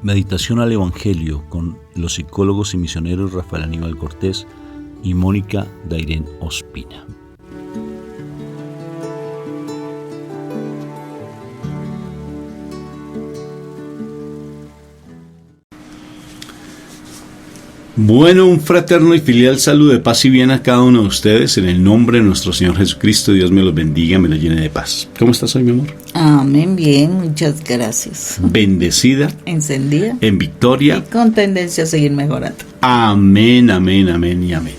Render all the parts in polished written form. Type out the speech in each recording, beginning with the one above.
Meditación al Evangelio con los psicólogos y misioneros Rafael Aníbal Cortés y Mónica Dairén Ospina. Bueno, un fraterno y filial saludo de paz y bien a cada uno de ustedes. En el nombre de nuestro Señor Jesucristo, Dios me los bendiga, me los llene de paz. ¿Cómo estás hoy, mi amor? Amén, bien, muchas gracias. Bendecida. Encendida. En victoria. Y con tendencia a seguir mejorando. Amén, amén, amén y amén.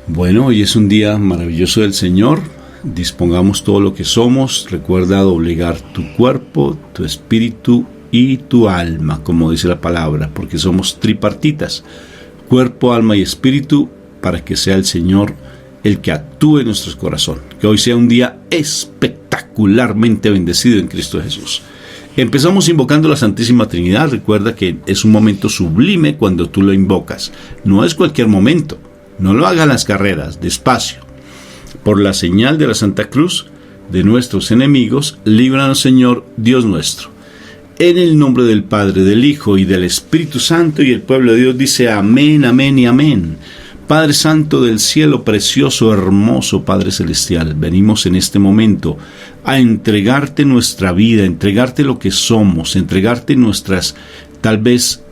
Bueno, hoy es un día maravilloso del Señor. Dispongamos todo lo que somos. Recuerda doblegar tu cuerpo, tu espíritu y tu alma, como dice la palabra, porque somos tripartitas. Cuerpo, alma y espíritu, para que sea el Señor el que actúe en nuestros corazones. Que hoy sea un día espectacularmente bendecido en Cristo Jesús. Empezamos invocando la Santísima Trinidad. Recuerda que es un momento sublime cuando tú lo invocas. No es cualquier momento. No lo hagan las carreras, despacio. Por la señal de la Santa Cruz de nuestros enemigos, líbranos, Señor, Dios nuestro. En el nombre del Padre, del Hijo y del Espíritu Santo, y el pueblo de Dios dice amén, amén y amén. Padre Santo del cielo, precioso, hermoso Padre Celestial, venimos en este momento a entregarte nuestra vida, entregarte lo que somos, entregarte nuestras, tal vez,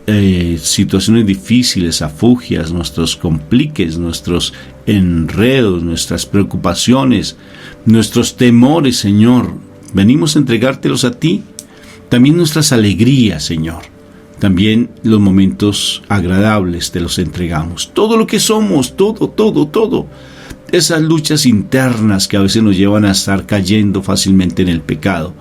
situaciones difíciles, afugias, nuestros compliques, nuestros enredos, nuestras preocupaciones, nuestros temores, Señor. Venimos a entregártelos a ti. También nuestras alegrías, Señor. También los momentos agradables te los entregamos. Todo lo que somos, todo. Esas luchas internas que a veces nos llevan a estar cayendo fácilmente en el pecado.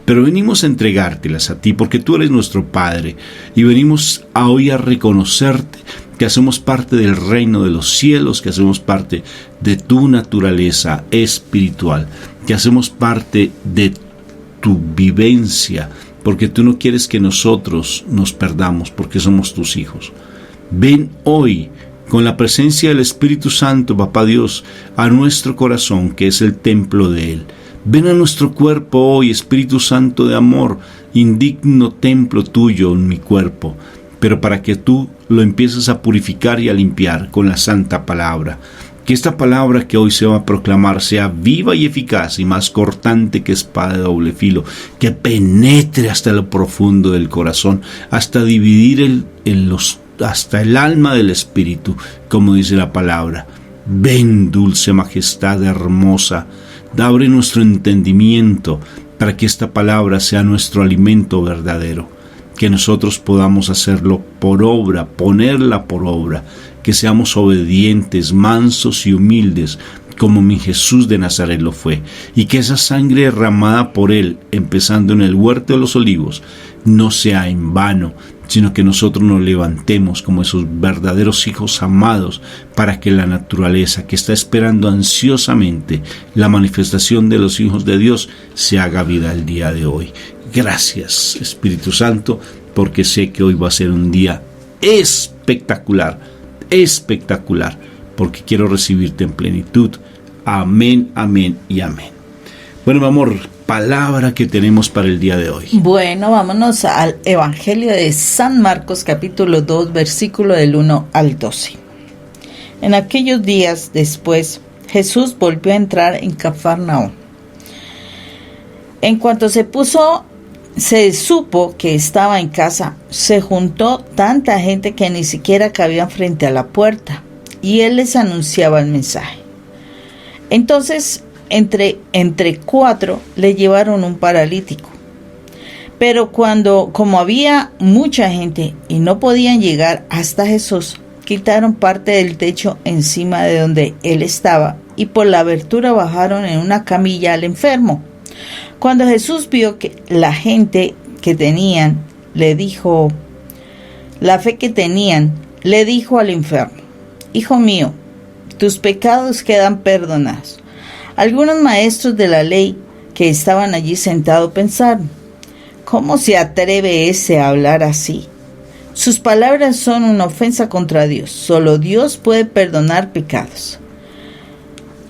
Pero venimos a entregártelas a ti porque tú eres nuestro Padre. Y venimos hoy a reconocerte que hacemos parte del reino de los cielos, que hacemos parte de tu naturaleza espiritual, que hacemos parte de tu vivencia, porque tú no quieres que nosotros nos perdamos, porque somos tus hijos. Ven hoy, con la presencia del Espíritu Santo, Papá Dios, a nuestro corazón, que es el templo de Él. Ven a nuestro cuerpo hoy, Espíritu Santo de amor, indigno templo tuyo en mi cuerpo, pero para que tú lo empieces a purificar y a limpiar con la santa palabra. Que esta palabra que hoy se va a proclamar sea viva y eficaz y más cortante que espada de doble filo, que penetre hasta lo profundo del corazón, hasta dividir hasta el alma del espíritu, como dice la palabra. Ven, dulce majestad hermosa, abre nuestro entendimiento para que esta palabra sea nuestro alimento verdadero, que nosotros podamos hacerlo por obra, ponerla por obra, que seamos obedientes, mansos y humildes, como mi Jesús de Nazaret lo fue, y que esa sangre derramada por Él, empezando en el huerto de los olivos, no sea en vano, sino que nosotros nos levantemos como esos verdaderos hijos amados, para que la naturaleza que está esperando ansiosamente la manifestación de los hijos de Dios se haga vida el día de hoy. Gracias, Espíritu Santo, porque sé que hoy va a ser un día espectacular, porque quiero recibirte en plenitud. Amén, amén y amén. Bueno, mi amor, palabra que tenemos para el día de hoy. Bueno, vámonos al Evangelio de San Marcos, capítulo 2, versículo del 1 al 12. En aquellos días después, Jesús volvió a entrar en Cafarnaúm. En cuanto se supo que estaba en casa, se juntó tanta gente que ni siquiera cabían frente a la puerta, y él les anunciaba el mensaje. Entonces, entre 4 le llevaron un paralítico. Pero como había mucha gente y no podían llegar hasta Jesús, quitaron parte del techo encima de donde él estaba y por la abertura bajaron en una camilla al enfermo. Cuando Jesús vio que la gente que tenían, la fe que tenían, le dijo al enfermo: Hijo mío, tus pecados quedan perdonados. Algunos maestros de la ley que estaban allí sentados pensaron: ¿cómo se atreve ese a hablar así? Sus palabras son una ofensa contra Dios. Solo Dios puede perdonar pecados.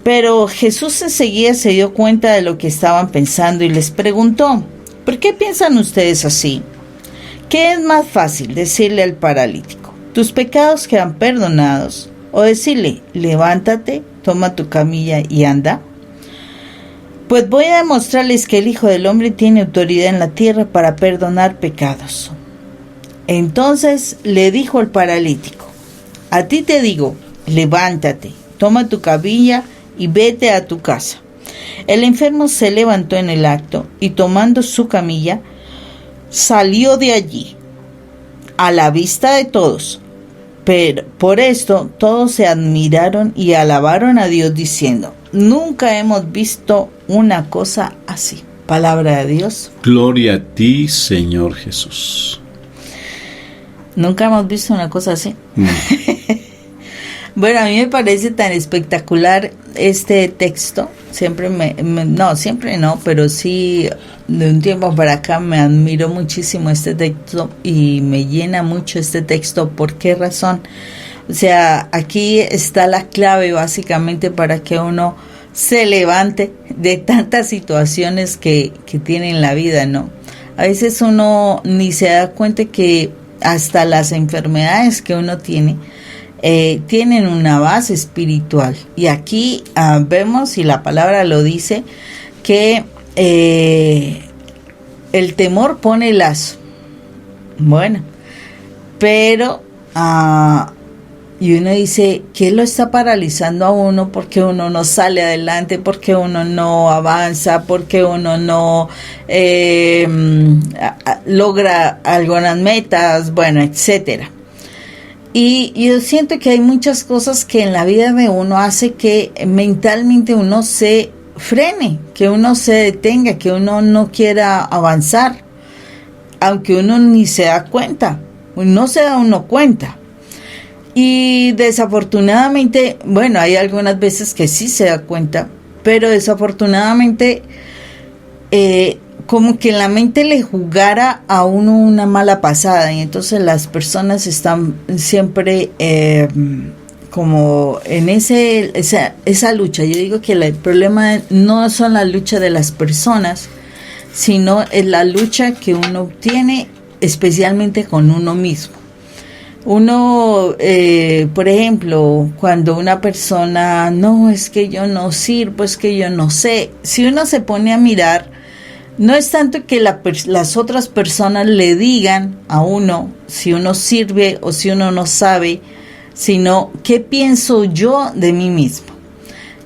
Pero Jesús enseguida se dio cuenta de lo que estaban pensando y les preguntó: ¿Por qué piensan ustedes así? ¿Qué es más fácil decirle al paralítico, tus pecados quedan perdonados? O decirle, levántate, toma tu camilla y anda. Pues voy a demostrarles que el Hijo del Hombre tiene autoridad en la tierra para perdonar pecados. Entonces le dijo al paralítico, a ti te digo, levántate, toma tu camilla y vete a tu casa. El enfermo se levantó en el acto y tomando su camilla, salió de allí, a la vista de todos. Pero por esto todos se admiraron y alabaron a Dios diciendo, nunca hemos visto una cosa así. Palabra de Dios. Gloria a ti, Señor Jesús. Nunca hemos visto una cosa así. Bueno, a mí me parece tan espectacular este texto. Siempre siempre no, pero sí de un tiempo para acá me admiro muchísimo este texto y me llena mucho este texto. ¿Por qué razón? O sea, aquí está la clave básicamente para que uno se levante de tantas situaciones que tiene en la vida, ¿no? A veces uno ni se da cuenta que hasta las enfermedades que uno tiene tienen una base espiritual. Y aquí vemos, y la palabra lo dice, que el temor pone lazo. Bueno, pero y uno dice, ¿qué lo está paralizando a uno? Porque uno no sale adelante, porque uno no avanza, porque uno no logra algunas metas, bueno, etcétera. Y yo siento que hay muchas cosas que en la vida de uno hace que mentalmente uno se frene, que uno se detenga, que uno no quiera avanzar, aunque uno ni se da cuenta, no se da uno cuenta. Y desafortunadamente, bueno, hay algunas veces que sí se da cuenta, pero desafortunadamente como que en la mente le jugara a uno una mala pasada, y entonces las personas están siempre como en esa lucha. Yo digo que el problema no son la lucha de las personas, sino es la lucha que uno tiene especialmente con uno mismo. Uno, por ejemplo, cuando una persona, no, es que yo no sirvo, es que yo no sé, si uno se pone a mirar, no es tanto que las otras personas le digan a uno si uno sirve o si uno no sabe, sino qué pienso yo de mí mismo,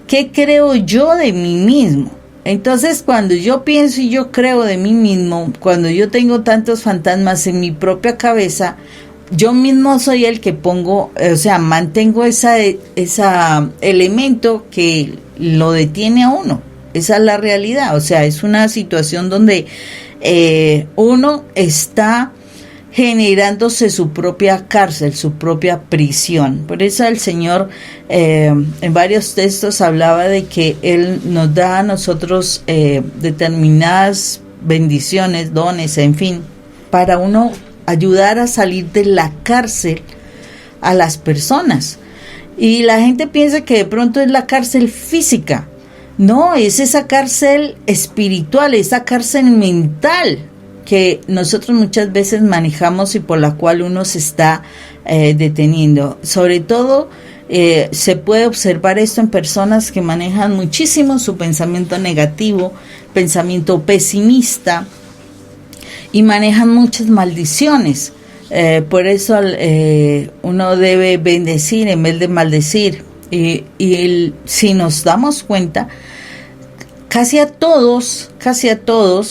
qué creo yo de mí mismo. Entonces, cuando yo pienso y yo creo de mí mismo, cuando yo tengo tantos fantasmas en mi propia cabeza, yo mismo soy el que mantengo ese elemento que lo detiene a uno. Esa es la realidad. O sea, es una situación donde uno está generándose su propia cárcel, su propia prisión. Por eso el Señor en varios textos hablaba de que Él nos da a nosotros determinadas bendiciones, dones, en fin, para uno ayudar a salir de la cárcel a las personas. Y la gente piensa que de pronto es la cárcel física. No, es esa cárcel espiritual, esa cárcel mental que nosotros muchas veces manejamos y por la cual uno se está deteniendo. Sobre todo se puede observar esto en personas que manejan muchísimo su pensamiento negativo, pensamiento pesimista, y manejan muchas maldiciones. Por eso uno debe bendecir en vez de maldecir. Si nos damos cuenta, casi a todos,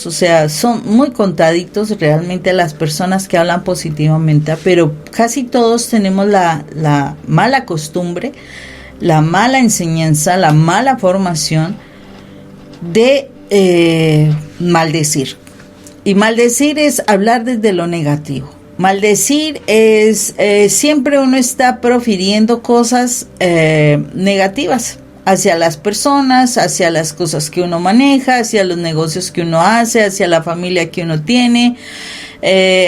o sea, son muy contaditos realmente las personas que hablan positivamente, pero casi todos tenemos la mala costumbre, la mala enseñanza, la mala formación de maldecir. Y maldecir es hablar desde lo negativo. Maldecir es siempre uno está profiriendo cosas negativas hacia las personas, hacia las cosas que uno maneja, hacia los negocios que uno hace, hacia la familia que uno tiene,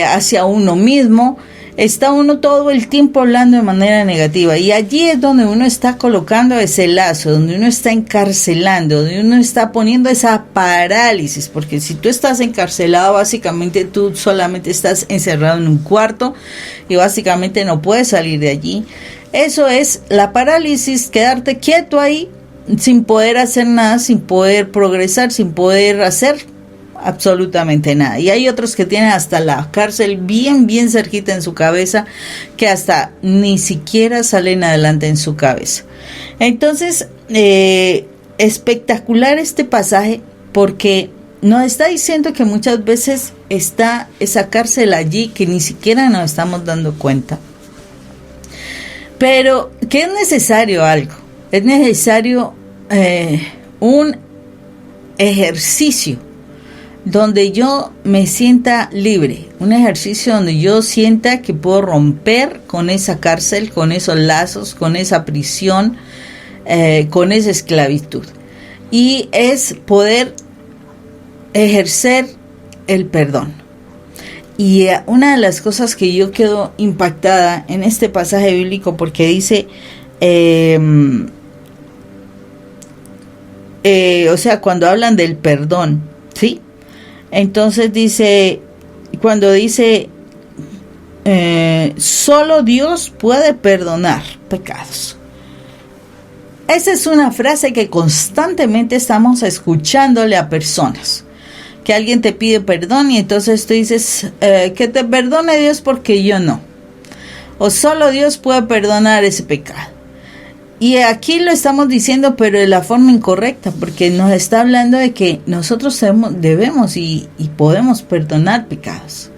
hacia uno mismo. está uno todo el tiempo hablando de manera negativa, y allí es donde uno está colocando ese lazo, donde uno está encarcelando, donde uno está poniendo esa parálisis, porque si tú estás encarcelado, básicamente tú solamente estás encerrado en un cuarto y básicamente no puedes salir de allí. Eso es la parálisis, quedarte quieto ahí sin poder hacer nada, sin poder progresar, sin poder hacer absolutamente nada. Y hay otros que tienen hasta la cárcel bien cerquita en su cabeza, que hasta ni siquiera salen adelante en su cabeza. Entonces, espectacular este pasaje, porque nos está diciendo que muchas veces está esa cárcel allí que ni siquiera nos estamos dando cuenta. Pero que es necesario algo, es necesario un ejercicio donde yo me sienta libre, un ejercicio donde yo sienta que puedo romper con esa cárcel, con esos lazos, con esa prisión, con esa esclavitud. Y es poder ejercer el perdón. Y una de las cosas que yo quedo impactada en este pasaje bíblico, porque dice, o sea, cuando hablan del perdón, ¿sí? Entonces dice, cuando dice, solo Dios puede perdonar pecados. Esa es una frase que constantemente estamos escuchándole a personas. Que alguien te pide perdón y entonces tú dices, que te perdone Dios porque yo no. O solo Dios puede perdonar ese pecado. Y aquí lo estamos diciendo, pero de la forma incorrecta, porque nos está hablando de que nosotros debemos y podemos perdonar pecados.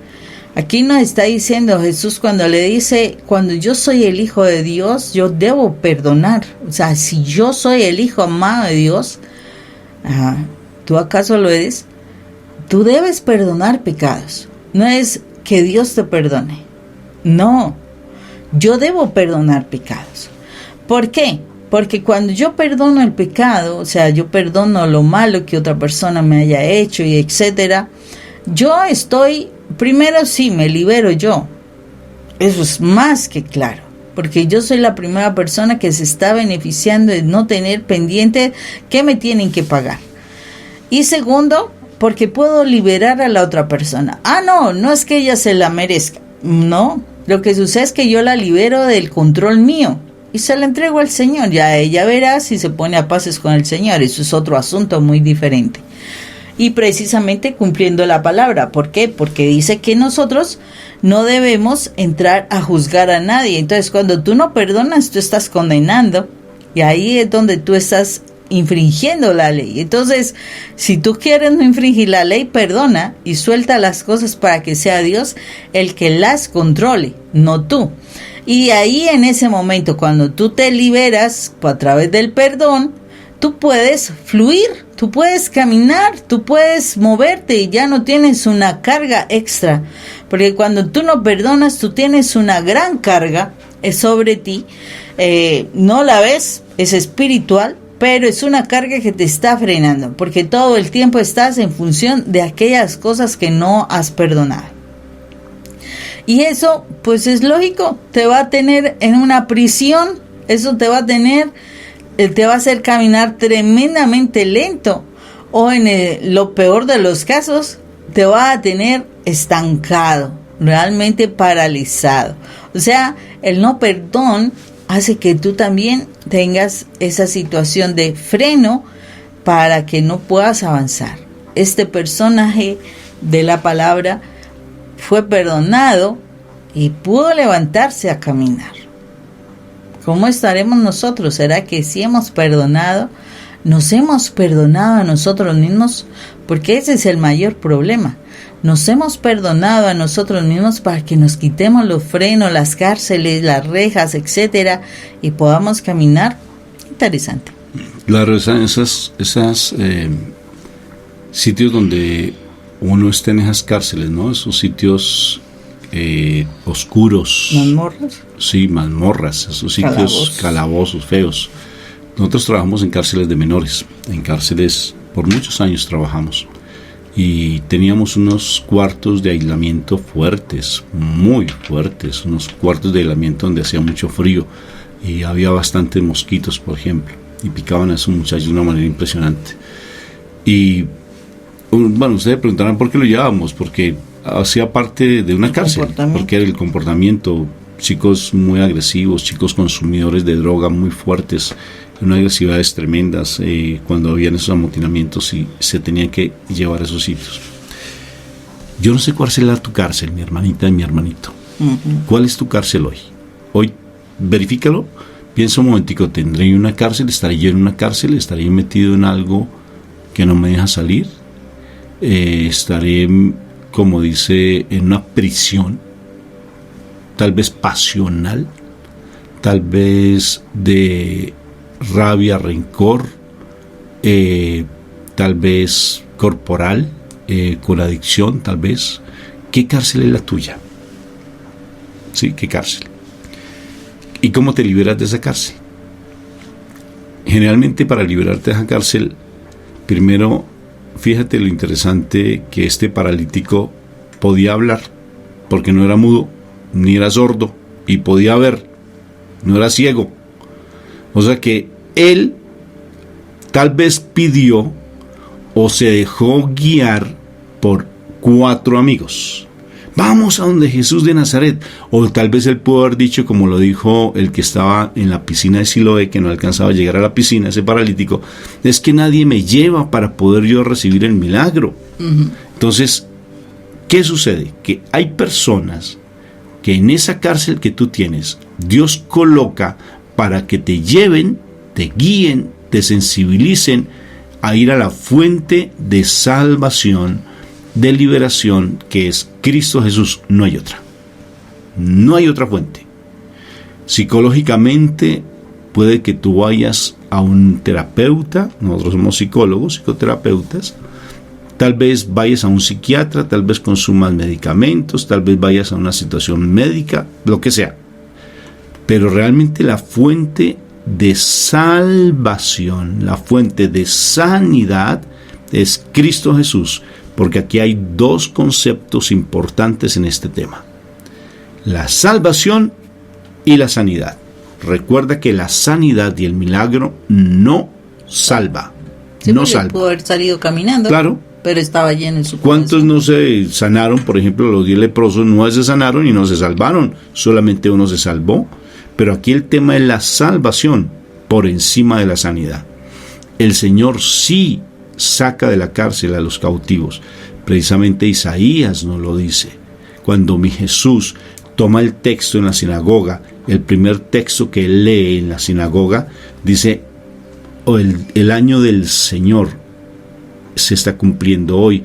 Aquí nos está diciendo Jesús cuando le dice, cuando yo soy el Hijo de Dios, yo debo perdonar. O sea, si yo soy el Hijo amado de Dios, ¿tú acaso lo eres? Tú debes perdonar pecados. No es que Dios te perdone. No, yo debo perdonar pecados. ¿Por qué? Porque cuando yo perdono el pecado, o sea, yo perdono lo malo que otra persona me haya hecho y etcétera, yo estoy, primero sí, me libero yo. Eso es más que claro, porque yo soy la primera persona que se está beneficiando de no tener pendiente que me tienen que pagar. Y segundo, porque puedo liberar a la otra persona. No es que ella se la merezca. No, lo que sucede es que yo la libero del control mío y se la entrego al Señor. Ya ella verá si se pone a paces con el Señor. Eso es otro asunto muy diferente. Y precisamente cumpliendo la palabra. ¿Por qué? Porque dice que nosotros no debemos entrar a juzgar a nadie. Entonces, cuando tú no perdonas, tú estás condenando. Y ahí es donde tú estás infringiendo la ley. Entonces, si tú quieres no infringir la ley, perdona y suelta las cosas para que sea Dios el que las controle, no tú. Y ahí en ese momento, cuando tú te liberas a través del perdón, tú puedes fluir, tú puedes caminar, tú puedes moverte y ya no tienes una carga extra. Porque cuando tú no perdonas, tú tienes una gran carga sobre ti. No la ves, es espiritual, pero es una carga que te está frenando, porque todo el tiempo estás en función de aquellas cosas que no has perdonado. Y eso, pues es lógico, te va a tener en una prisión, eso te va a hacer caminar tremendamente lento, o en lo peor de los casos, te va a tener estancado, realmente paralizado. O sea, el no perdón hace que tú también tengas esa situación de freno para que no puedas avanzar. Este personaje de la palabra fue perdonado y pudo levantarse a caminar. ¿Cómo estaremos nosotros? ¿Será que si hemos perdonado, nos hemos perdonado a nosotros mismos? Porque ese es el mayor problema. Nos hemos perdonado a nosotros mismos para que nos quitemos los frenos, las cárceles, las rejas, etcétera, y podamos caminar. Interesante. Claro, esas sitios donde uno está en esas cárceles, ¿no? Esos sitios oscuros. ¿Mazmorras? Sí, mazmorras, esos sitios calabozos feos. Nosotros trabajamos en cárceles de menores, en cárceles por muchos años trabajamos. y teníamos unos cuartos de aislamiento fuertes, muy fuertes, unos cuartos de aislamiento donde hacía mucho frío y había bastantes mosquitos, por ejemplo, y picaban a esos muchachos de una manera impresionante. Y bueno, ustedes preguntarán por qué lo llevábamos, porque hacía parte de una cárcel, porque era el comportamiento, chicos muy agresivos, chicos consumidores de droga muy fuertes, unas agresividades tremendas, cuando habían esos amotinamientos y se tenían que llevar a esos sitios. Yo no sé cuál será tu cárcel, mi hermanita y mi hermanito. ¿Cuál es tu cárcel hoy? Hoy, verifícalo, piensa un momentico, ¿tendré una cárcel? ¿Estaré yo en una cárcel? ¿Estaré metido en algo que no me deja salir? ¿Estaré, como dice, en una prisión? Tal vez pasional, tal vez de rabia, rencor, tal vez corporal, con adicción, tal vez. ¿Qué cárcel es la tuya? ¿Sí? ¿Qué cárcel? ¿Y cómo te liberas de esa cárcel? Generalmente para liberarte de esa cárcel, primero, fíjate lo interesante que este paralítico podía hablar, porque no era mudo, ni era sordo, y podía ver, no era ciego. O sea que él tal vez pidió o se dejó guiar por 4 amigos. Vamos a donde Jesús de Nazaret. O tal vez él pudo haber dicho, como lo dijo el que estaba en la piscina de Siloé, que no alcanzaba a llegar a la piscina, ese paralítico, es que nadie me lleva para poder yo recibir el milagro. Entonces, ¿qué sucede? Que hay personas que en esa cárcel que tú tienes, Dios coloca para que te lleven, te guíen, te sensibilicen a ir a la fuente de salvación, de liberación, que es Cristo Jesús. No hay otra. No hay otra fuente. Psicológicamente puede que tú vayas a un terapeuta, nosotros somos psicólogos, psicoterapeutas, tal vez vayas a un psiquiatra, tal vez consumas medicamentos, tal vez vayas a una situación médica, lo que sea. Pero realmente la fuente de salvación, la fuente de sanidad es Cristo Jesús, porque aquí hay 2 conceptos importantes en este tema: la salvación y la sanidad. Recuerda que la sanidad y el milagro no salva. Sí, no salva. Pudo haber salido caminando. Claro. Pero estaba lleno en su ¿Cuántos corazón? no se sanaron? Por ejemplo, los 10 leprosos no se sanaron y no se salvaron. Solamente uno se salvó. Pero aquí el tema es la salvación por encima de la sanidad. El Señor sí saca de la cárcel a los cautivos. Precisamente Isaías nos lo dice. Cuando mi Jesús toma el texto en la sinagoga, el primer texto que él lee en la sinagoga, dice, el año del Señor se está cumpliendo hoy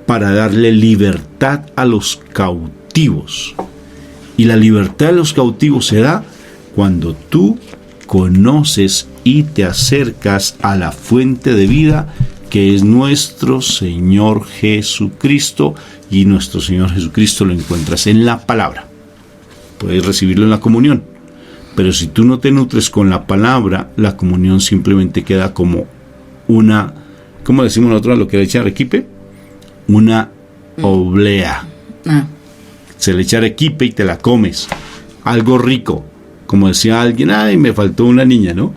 para darle libertad a los cautivos. Y la libertad de los cautivos se da cuando tú conoces y te acercas a la fuente de vida, que es nuestro Señor Jesucristo, y nuestro Señor Jesucristo lo encuentras en la palabra. Puedes recibirlo en la comunión, pero si tú no te nutres con la palabra, la comunión simplemente queda como una, ¿cómo decimos nosotros a lo que le echa arequipe? Una oblea. Se le echa arequipe y te la comes. Algo rico. Como decía alguien, ay, me faltó una niña, ¿no?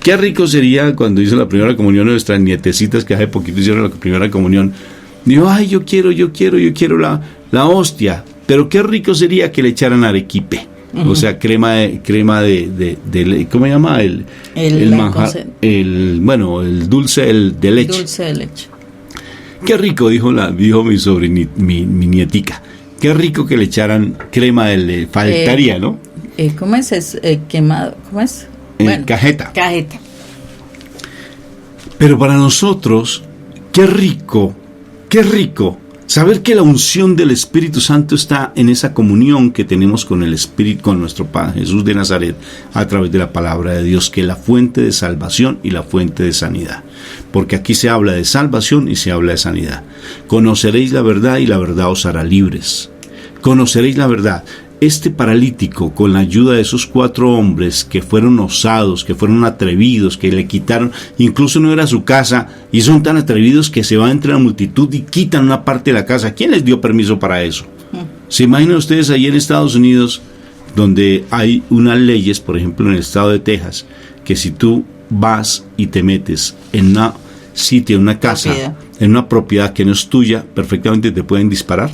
Qué rico sería cuando hizo la primera comunión nuestras nietecitas, que hace poquito hicieron la primera comunión. Dijo, ay, yo quiero la hostia. Pero qué rico sería que le echaran arequipe. O sea, crema de ¿cómo se llama? El manjar, el dulce de leche. Dulce de leche. Qué rico, dijo mi sobrinita, mi nietica. Qué rico que le echaran crema de faltaría, ¿no? ¿Cómo es? Quemado. ¿Cómo es? Bueno, cajeta. Cajeta. Pero para nosotros, qué rico saber que la unción del Espíritu Santo está en esa comunión que tenemos con el Espíritu, con nuestro Padre Jesús de Nazaret, a través de la palabra de Dios, que es la fuente de salvación y la fuente de sanidad. Porque aquí se habla de salvación y se habla de sanidad. Conoceréis la verdad y la verdad os hará libres. Conoceréis la verdad. este paralítico, con la ayuda de esos 4 hombres que fueron osados, que fueron atrevidos, que le quitaron, incluso no era su casa, y son tan atrevidos que se van entre la multitud y quitan una parte de la casa. ¿Quién les dio permiso para eso? ¿Se imaginan ustedes ahí en Estados Unidos, donde hay unas leyes, por ejemplo en el estado de Texas, que si tú vas y te metes en un sitio, en una casa, en una propiedad que no es tuya, perfectamente te pueden disparar?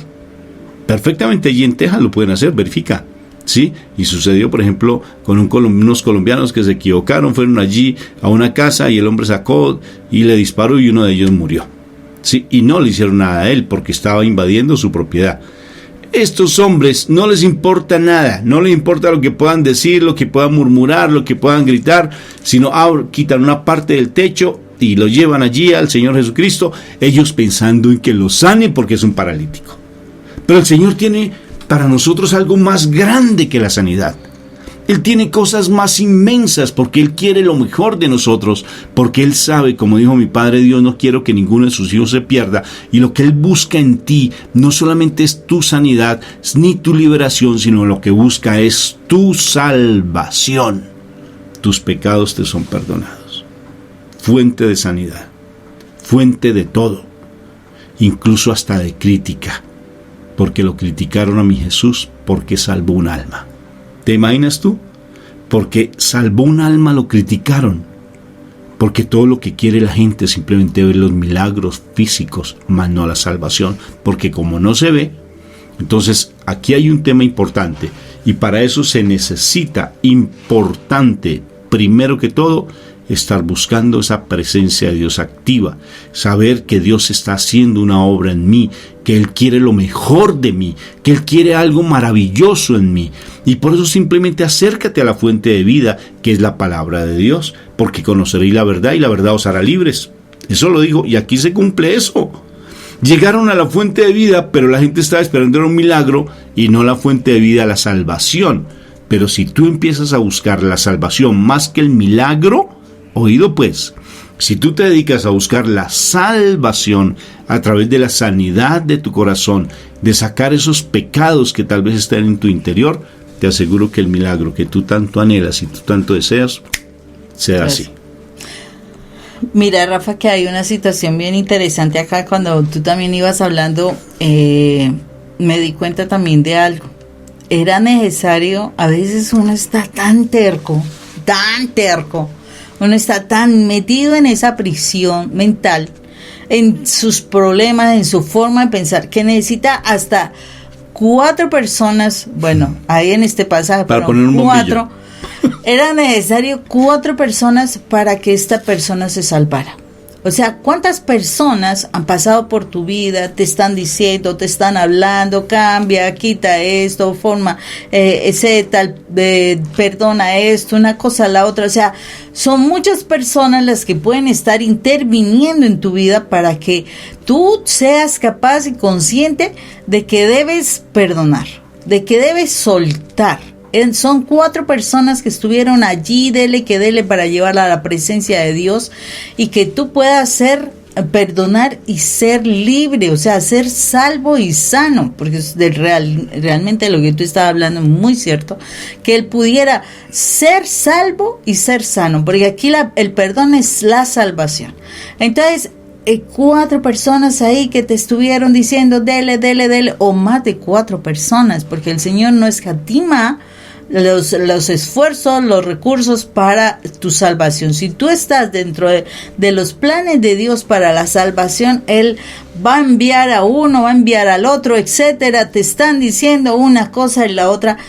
Perfectamente allí en Texas lo pueden hacer, verifica, ¿sí? Y sucedió, por ejemplo, con unos colombianos que se equivocaron, fueron allí a una casa y el hombre sacó y le disparó y uno de ellos murió, ¿sí? Y no le hicieron nada a él porque estaba invadiendo su propiedad. Estos hombres no les importa nada, no les importa lo que puedan decir, lo que puedan murmurar, lo que puedan gritar, sino quitan una parte del techo y lo llevan allí al Señor Jesucristo, ellos pensando en que lo sane porque es un paralítico. Pero el Señor tiene para nosotros algo más grande que la sanidad. Él tiene cosas más inmensas porque Él quiere lo mejor de nosotros, porque Él sabe, como dijo mi Padre Dios, no quiero que ninguno de sus hijos se pierda, y lo que Él busca en ti no solamente es tu sanidad ni tu liberación, sino lo que busca es tu salvación. Tus pecados te son perdonados. Fuente de sanidad, fuente de todo, incluso hasta de crítica, porque lo criticaron a mi Jesús porque salvó un alma. ¿Te imaginas tú? Porque salvó un alma, lo criticaron. Porque todo lo que quiere la gente es simplemente ver los milagros físicos, más no la salvación. Porque como no se ve, entonces aquí hay un tema importante. Y para eso se necesita, importante, primero que todo, estar buscando esa presencia de Dios activa, saber que Dios está haciendo una obra en mí, que Él quiere lo mejor de mí, que Él quiere algo maravilloso en mí, y por eso simplemente acércate a la fuente de vida, que es la palabra de Dios, porque conoceréis la verdad y la verdad os hará libres. Eso lo digo, y aquí se cumple eso. Llegaron a la fuente de vida, pero la gente estaba esperando un milagro y no la fuente de vida, la salvación. Pero si tú empiezas a buscar la salvación más que el milagro, oído pues, si tú te dedicas a buscar la salvación a través de la sanidad de tu corazón, de sacar esos pecados que tal vez están en tu interior, te aseguro que el milagro que tú tanto anhelas y tú tanto deseas, será así. Mira, Rafa, que hay una situación bien interesante acá. Cuando tú también ibas hablando, me di cuenta también de algo. Era necesario, a veces uno está tan terco, uno está tan metido en esa prisión mental, en sus problemas, en su forma de pensar, que necesita hasta 4 personas, bueno, ahí en este pasaje, para poner un 4, era necesario 4 personas para que esta persona se salvara. O sea, ¿cuántas personas han pasado por tu vida, te están diciendo, te están hablando, cambia, quita esto, forma, ese tal, perdona esto, una cosa a la otra? O sea, son muchas personas las que pueden estar interviniendo en tu vida para que tú seas capaz y consciente de que debes perdonar, de que debes soltar. Son 4 personas que estuvieron allí, dele que dele, para llevarla a la presencia de Dios, y que tú puedas perdonar y ser libre, o sea, ser salvo y sano, porque es realmente lo que tú estabas hablando es muy cierto, que él pudiera ser salvo y ser sano, porque aquí el perdón es la salvación. Entonces, 4 personas ahí que te estuvieron diciendo dele, o más de 4 personas, porque el Señor no escatima los esfuerzos, los recursos para tu salvación. Si tú estás dentro de los planes de Dios para la salvación, Él va a enviar a uno, va a enviar al otro, etcétera. Te están diciendo una cosa y la otra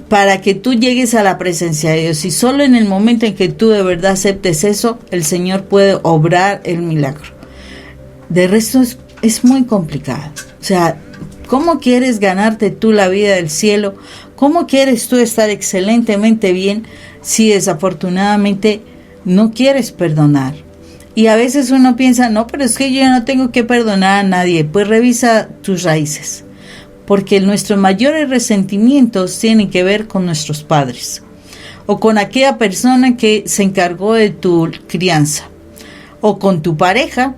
para que tú llegues a la presencia de Dios. Y solo en el momento en que tú de verdad aceptes eso, el Señor puede obrar el milagro. De resto es muy complicado. O sea, ¿cómo quieres ganarte tú la vida del cielo? ¿Cómo quieres tú estar excelentemente bien si desafortunadamente no quieres perdonar? Y a veces uno piensa, no, pero es que yo no tengo que perdonar a nadie. Pues revisa tus raíces, porque nuestros mayores resentimientos tienen que ver con nuestros padres, o con aquella persona que se encargó de tu crianza, o con tu pareja,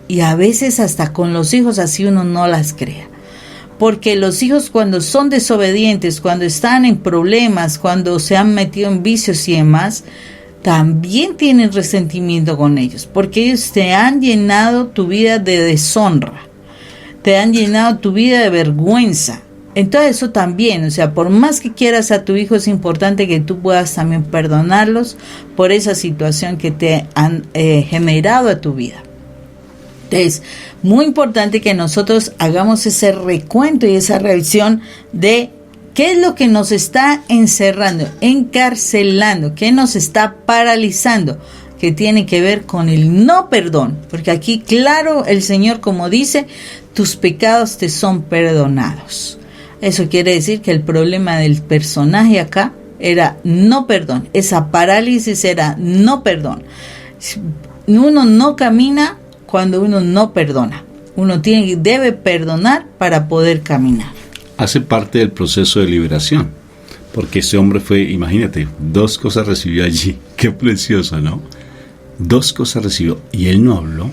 y a veces hasta con los hijos, así uno no las crea. porque los hijos cuando son desobedientes, cuando están en problemas, cuando se han metido en vicios y demás, también tienen resentimiento con ellos, porque ellos te han llenado tu vida de deshonra, te han llenado tu vida de vergüenza. Entonces eso también, o sea, por más que quieras a tu hijo, es importante que tú puedas también perdonarlos por esa situación que te han generado a tu vida. Entonces, muy importante que nosotros hagamos ese recuento y esa revisión de qué es lo que nos está encerrando, encarcelando, qué nos está paralizando, que tiene que ver con el no perdón. Porque aquí, claro, el Señor, como dice, tus pecados te son perdonados. Eso quiere decir que el problema del personaje acá era no perdón. Esa parálisis era no perdón. Uno no camina cuando uno no perdona. Uno debe perdonar para poder caminar. Hace parte del proceso de liberación, porque ese hombre fue, imagínate, 2 cosas recibió allí. Qué precioso, ¿no? 2 cosas recibió y él no habló,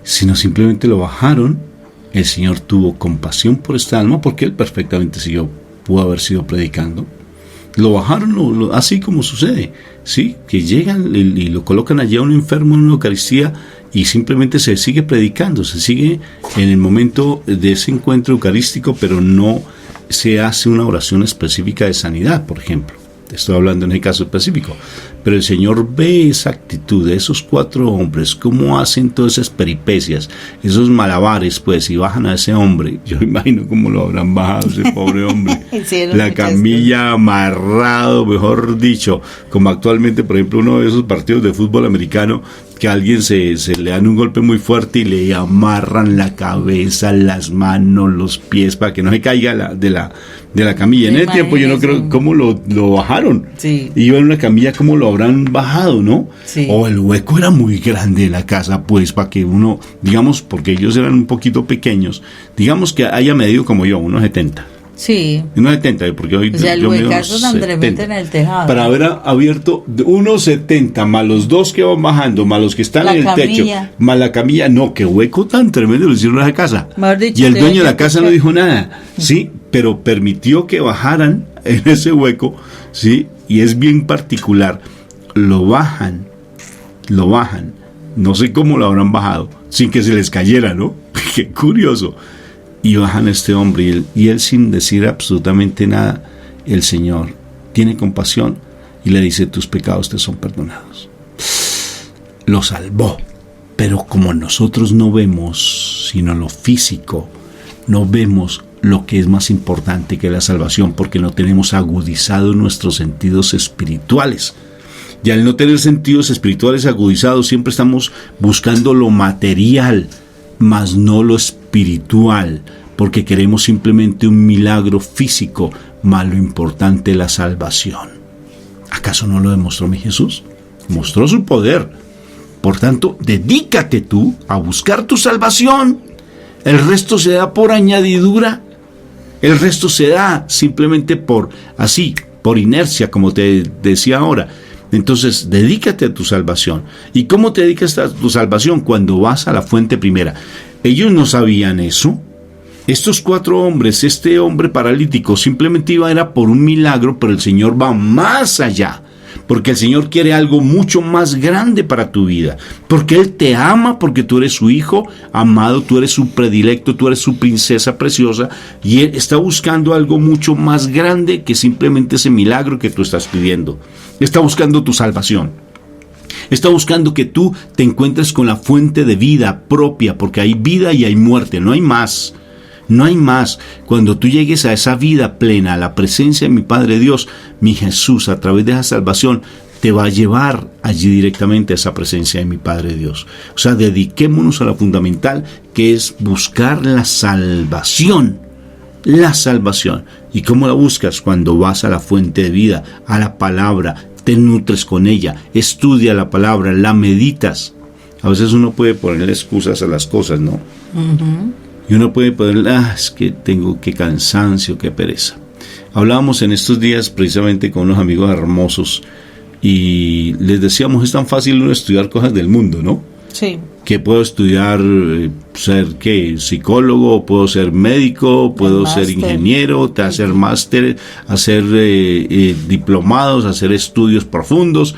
sino simplemente lo bajaron. El Señor tuvo compasión por esta alma, porque él perfectamente pudo haber sido predicando. Lo bajaron, así como sucede, ¿sí? Que llegan y lo colocan allá a un enfermo en una Eucaristía y simplemente se sigue predicando, se sigue en el momento de ese encuentro eucarístico, pero no se hace una oración específica de sanidad, por ejemplo. Estoy hablando en el caso específico. Pero el Señor ve esa actitud de esos 4 hombres, cómo hacen todas esas peripecias, esos malabares, pues, y bajan a ese hombre. Yo imagino cómo lo habrán bajado ese pobre hombre. La camilla amarrado, mejor dicho, como actualmente, por ejemplo, uno de esos partidos de fútbol americano, que a alguien se le dan un golpe muy fuerte y le amarran la cabeza, las manos, los pies, para que no se caiga de la camilla. En ese tiempo yo no creo cómo lo bajaron. Sí. Iba en una camilla, cómo lo habrán bajado, ¿no? Sí. O el hueco era muy grande de la casa, pues, para que uno, digamos, porque ellos eran un poquito pequeños, digamos que haya medido como yo, 1,70. Sí. 1,70, porque hoy o sea, el huecazo tan tremendo en el tejado. Para haber abierto 1,70 más los 2 que van bajando, más los que están en el techo, más la camilla, no, qué hueco tan tremendo lo hicieron a esa casa. Y el dueño de la casa no dijo nada, sí, pero permitió que bajaran en ese hueco, sí, y es bien particular. Lo bajan, no sé cómo lo habrán bajado, sin que se les cayera, ¿no? Qué curioso. Y bajan a este hombre y él sin decir absolutamente nada, el Señor tiene compasión y le dice: tus pecados te son perdonados. Lo salvó, pero como nosotros no vemos sino lo físico, no vemos lo que es más importante que la salvación, porque no tenemos agudizados nuestros sentidos espirituales. Y al no tener sentidos espirituales agudizados, siempre estamos buscando lo material, mas no lo espiritual, porque queremos simplemente un milagro físico, más lo importante, la salvación. ¿Acaso no lo demostró mi Jesús? Mostró su poder. Por tanto, dedícate tú a buscar tu salvación. El resto se da por añadidura. El resto se da simplemente por inercia, como te decía ahora. Entonces, dedícate a tu salvación. ¿Y cómo te dedicas a tu salvación? Cuando vas a la fuente primera. Ellos no sabían eso. Estos 4 hombres, este hombre paralítico, simplemente era por un milagro, pero el Señor va más allá. Porque el Señor quiere algo mucho más grande para tu vida. Porque Él te ama, porque tú eres su hijo amado, tú eres su predilecto, tú eres su princesa preciosa. Y Él está buscando algo mucho más grande que simplemente ese milagro que tú estás pidiendo. Está buscando tu salvación. Está buscando que tú te encuentres con la fuente de vida propia, porque hay vida y hay muerte, no hay más. No hay más. Cuando tú llegues a esa vida plena, a la presencia de mi Padre Dios, mi Jesús, a través de esa salvación, te va a llevar allí directamente a esa presencia de mi Padre Dios. O sea, dediquémonos a lo fundamental, que es buscar la salvación. La salvación. ¿Y cómo la buscas? Cuando vas a la fuente de vida, a la palabra, te nutres con ella, estudia la palabra, la meditas. A veces uno puede ponerle excusas a las cosas, ¿no? Uh-huh. Y uno puede poner, es que tengo, qué cansancio, qué pereza. Hablábamos en estos días precisamente con unos amigos hermosos y les decíamos, es tan fácil uno estudiar cosas del mundo, ¿no? Sí. que puedo estudiar, ser ¿qué? Psicólogo, puedo ser médico, puedo ser ingeniero, hacer máster, hacer diplomados, hacer estudios profundos.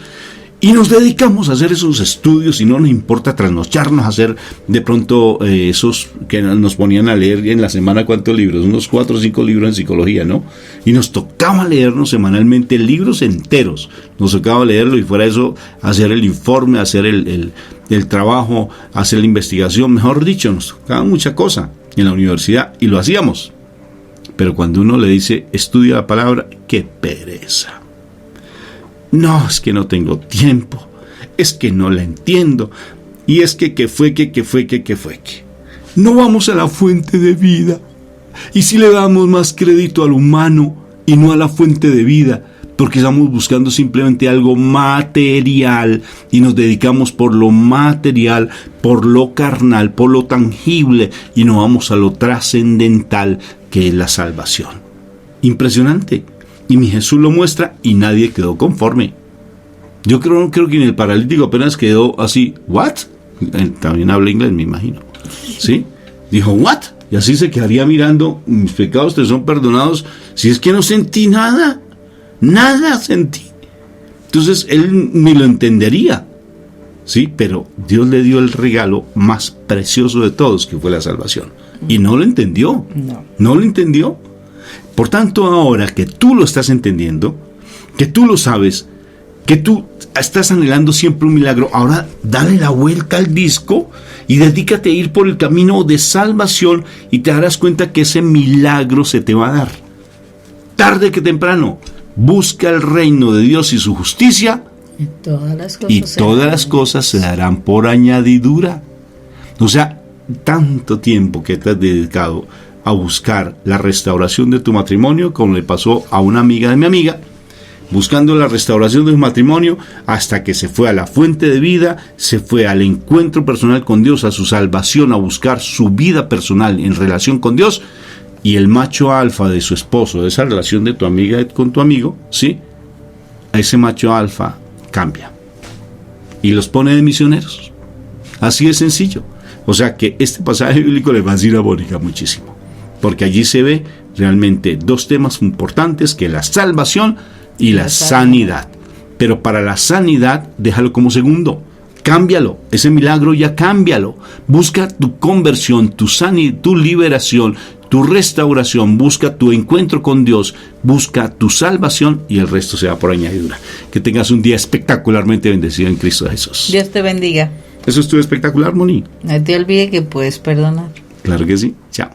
Y nos dedicamos a hacer esos estudios y no nos importa trasnocharnos a hacer de pronto esos que nos ponían a leer en la semana, ¿cuántos libros? Unos 4 o 5 libros en psicología, ¿no? Y nos tocaba leernos semanalmente libros enteros. Nos tocaba leerlo y fuera eso hacer el informe, hacer el trabajo, hacer la investigación. Mejor dicho, nos tocaba mucha cosa en la universidad y lo hacíamos. Pero cuando uno le dice, estudia la palabra, ¡qué pereza! No, es que no tengo tiempo, es que no la entiendo, y es que fue. No vamos a la fuente de vida. Y si le damos más crédito al humano y no a la fuente de vida, porque estamos buscando simplemente algo material y nos dedicamos por lo material, por lo carnal, por lo tangible, y no vamos a lo trascendental que es la salvación. Impresionante. Y mi Jesús lo muestra y nadie quedó conforme. Yo creo que en el paralítico apenas quedó así, ¿what? También habla inglés, me imagino. ¿Sí? Dijo, ¿what? Y así se quedaría mirando, mis pecados te son perdonados, si es que no sentí nada. Nada sentí. Entonces él ni lo entendería. Sí, pero Dios le dio el regalo más precioso de todos, que fue la salvación. Y no lo entendió. No lo entendió. Por tanto, ahora que tú lo estás entendiendo, que tú lo sabes, que tú estás anhelando siempre un milagro, ahora dale la vuelta al disco y dedícate a ir por el camino de salvación y te darás cuenta que ese milagro se te va a dar. Tarde que temprano, busca el reino de Dios y su justicia y todas las cosas se darán por añadidura. O sea, tanto tiempo que te has dedicado a buscar la restauración de tu matrimonio, como le pasó a una amiga de mi amiga, buscando la restauración de su matrimonio, hasta que se fue a la fuente de vida, se fue al encuentro personal con Dios, a su salvación, a buscar su vida personal en relación con Dios, y el macho alfa de su esposo, de esa relación de tu amiga con tu amigo, ¿sí? A ese macho alfa cambia y los pone de misioneros. Así de sencillo. O sea que este pasaje bíblico le va a decir a Mónica muchísimo, porque allí se ve realmente dos temas importantes, que es la salvación y la sanidad. Pero para la sanidad, déjalo como segundo, cámbialo, ese milagro ya cámbialo, busca tu conversión, tu sanidad, tu liberación, tu restauración, busca tu encuentro con Dios, busca tu salvación y el resto se va por añadidura. Que tengas un día espectacularmente bendecido en Cristo Jesús. Dios te bendiga. Eso estuvo espectacular, Moni. No te olvides que puedes perdonar. Claro que sí. Chao.